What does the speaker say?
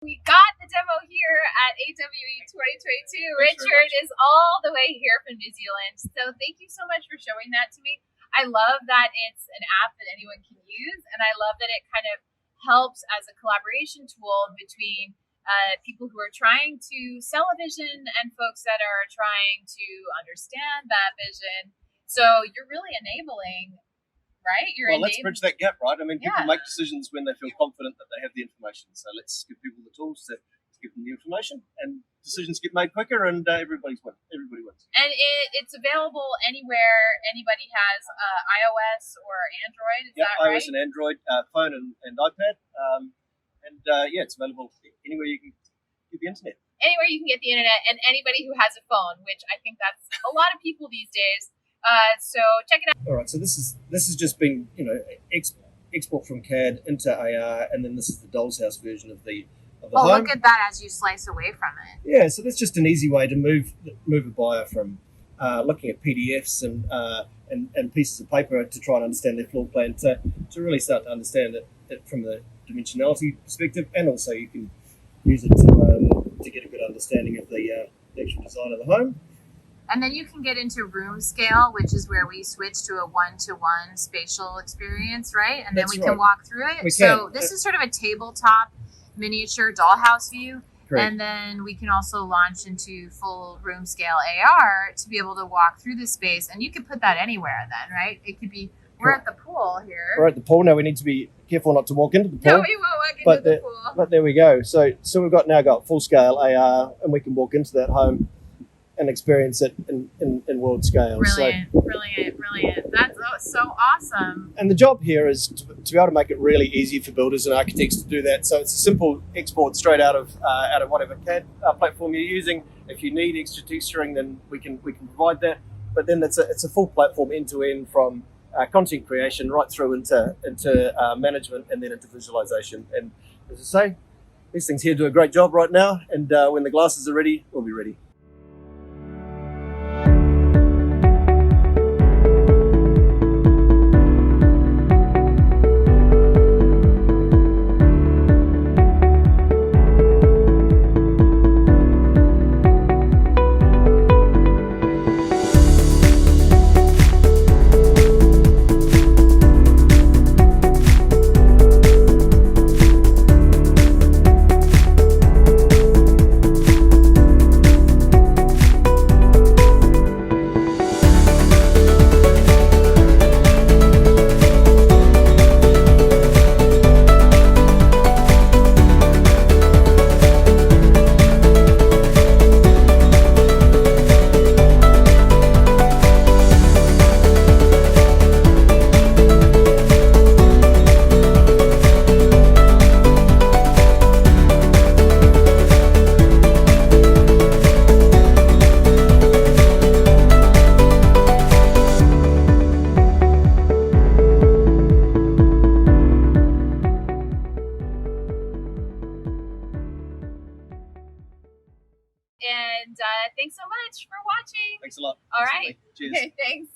We got the demo here at AWE 2022. Richard is all the way here from New Zealand. So thank you so much for showing that to me. I love that it's an app that anyone can use, and I love that it kind of helps as a collaboration tool between people who are trying to sell a vision and folks that are trying to understand that vision. So you're really enabling, right? Let's bridge that gap, right? I mean, people make decisions when they feel confident that they have the information. So let's give people the tools to give them the information, and decisions get made quicker, and everybody wins. And it's available anywhere anybody has iOS or Android. Is that right? iOS and Android, phone and iPad. It's available anywhere you can get the internet. Anywhere you can get the internet, and anybody who has a phone, which I think that's a lot of people these days. So check it out. All right, so this is just being export from CAD into AR, and then this is the doll's house version of the home. Look at that as you slice away from it. Yeah, so that's just an easy way to move a buyer from looking at PDFs and pieces of paper to try and understand their floor plan to really start to understand it from the dimensionality perspective, and also you can use it to get a good understanding of the actual design of the home. And then you can get into room scale, which is where we switch to a one-to-one spatial experience, right? And then we can walk through it. So this is sort of a tabletop miniature dollhouse view. Great. And then we can also launch into full room scale AR to be able to walk through the space. And you can put that anywhere then, right? It could be, we're at the pool here. We're at the pool. Now we need to be careful not to walk into the pool. No, we won't walk into the pool. But there we go. So we've now got full scale AR, and we can walk into that home and experience it in world scale. Brilliant. That's so awesome. And the job here is to be able to make it really easy for builders and architects to do that. So it's a simple export straight out of whatever CAD platform you're using. If you need extra texturing, then we can provide that. But then it's a full platform end to end, from content creation right through into management, and then into visualization. And as I say, these things here do a great job right now. And when the glasses are ready, we'll be ready. And thanks so much for watching. Thanks a lot. All right. Cheers. Okay, thanks.